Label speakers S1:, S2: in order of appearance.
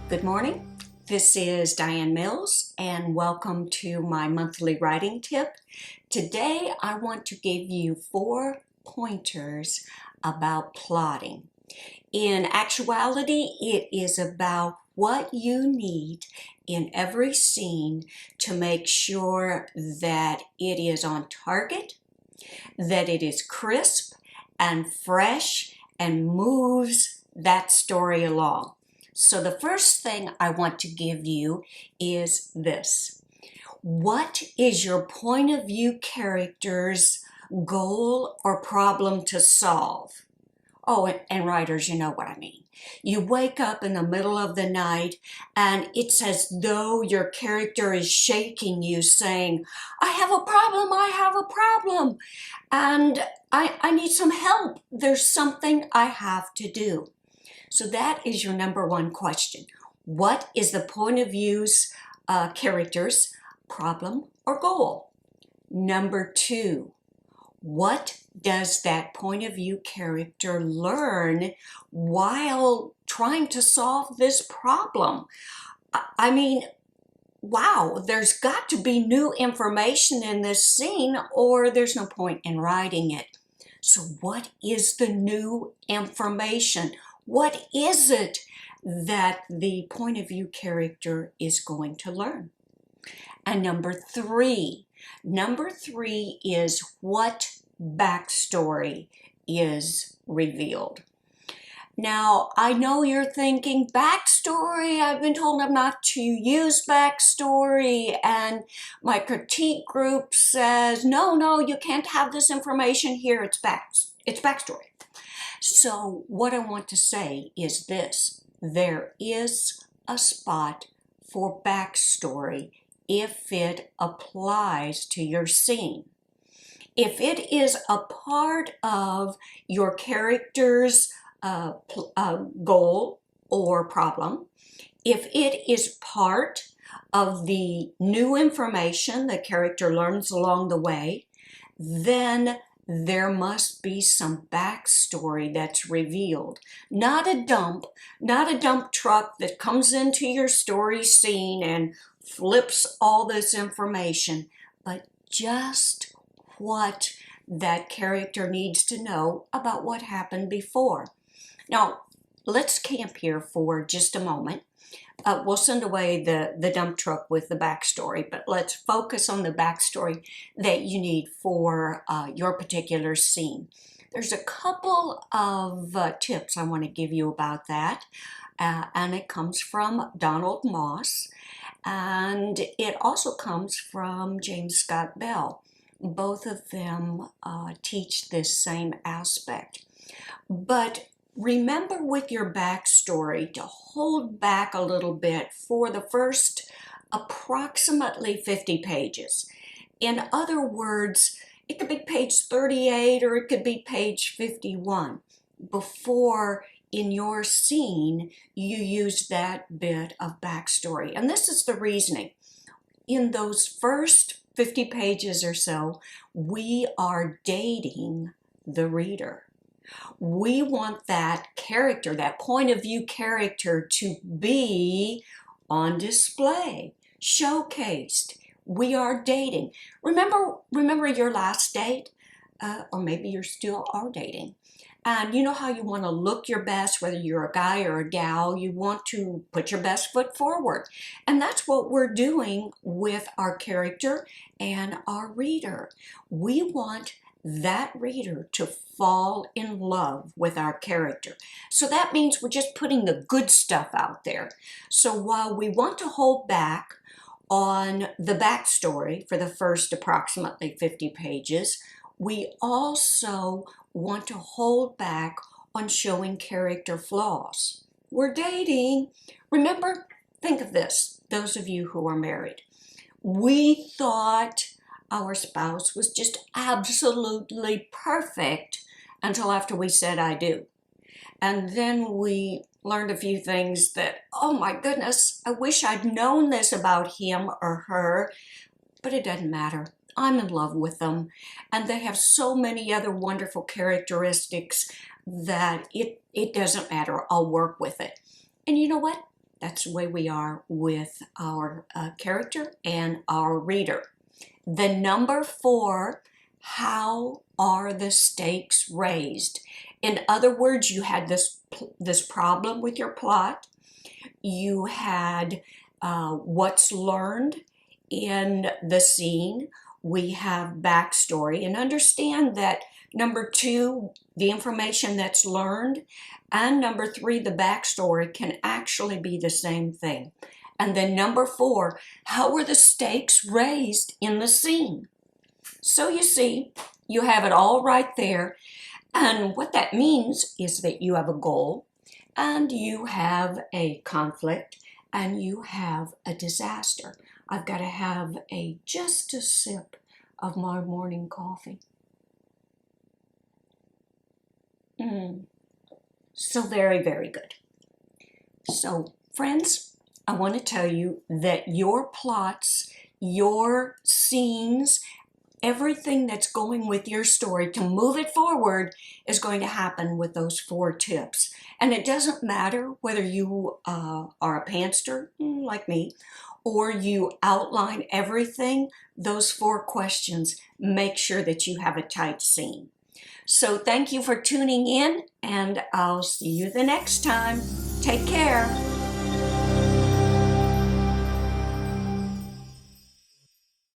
S1: Good morning. This is DiAnn Mills, and welcome to my monthly writing tip. Today, I want to give you 4 pointers about plotting. In actuality, it is about what you need in every scene to make sure that it is on target, that it is crisp and fresh, and moves that story along. So the first thing I want to give you is this. What is your point of view character's goal or problem to solve? Oh, and writers, you know what I mean. You wake up in the middle of the night and it's as though your character is shaking you saying, I have a problem, and I need some help. There's something I have to do. So that is your number 1 question. What is the point of view's character's problem or goal? Number 2, what does that point of view character learn while trying to solve this problem? I mean, wow, there's got to be new information in this scene or there's no point in writing it. So what is the new information? What is it that the point of view character is going to learn? And number 3 is what backstory is revealed. Now, I know you're thinking, backstory? I've been told I'm not to use backstory, and my critique group says, no, you can't have this information here, it's backstory. So what I want to say is this: there is a spot for backstory if it applies to your scene. If it is a part of your character's goal or problem, if it is part of the new information the character learns along the way, then there must be some backstory that's revealed. Not a dump truck that comes into your story scene and flips all this information, but just what that character needs to know about what happened before. Now, let's camp here for just a moment. We'll send away the dump truck with the backstory, but let's focus on the backstory that you need for your particular scene. There's a couple of tips I want to give you about that, and it comes from Donald Moss, and it also comes from James Scott Bell. Both of them teach this same aspect. But remember with your backstory to hold back a little bit for the first approximately 50 pages. In other words, it could be page 38 or it could be page 51 before in your scene you use that bit of backstory. And this is the reasoning. In those first 50 pages or so, we are dating the reader. We want that character, that point of view character, to be on display, showcased. We are dating. Remember your last date? Or maybe you still are dating. And you know how you want to look your best, whether you're a guy or a gal, you want to put your best foot forward. And that's what we're doing with our character and our reader. We want that reader to fall in love with our character. So that means we're just putting the good stuff out there. So while we want to hold back on the backstory for the first approximately 50 pages, we also want to hold back on showing character flaws. We're dating. Remember, think of this, those of you who are married. We thought our spouse was just absolutely perfect until after we said I do. And then we learned a few things that, oh my goodness, I wish I'd known this about him or her, but it doesn't matter. I'm in love with them, and they have so many other wonderful characteristics that it doesn't matter. I'll work with it. And you know what? That's the way we are with our character and our reader. The number 4, how are the stakes raised? In other words, you had this problem with your plot. You had what's learned in the scene. We have backstory, and understand that number 2, the information that's learned, and number 3, the backstory, can actually be the same thing. And then number 4, how were the stakes raised in the scene? So you see, you have it all right there. And what that means is that you have a goal, and you have a conflict, and you have a disaster. I've got to have just a sip of my morning coffee. So very, very good. So friends, I want to tell you that your plots, your scenes, everything that's going with your story to move it forward is going to happen with those 4 tips. And it doesn't matter whether you are a pantser like me, or you outline everything, those 4 questions make sure that you have a tight scene. So thank you for tuning in, and I'll see you the next time. Take care.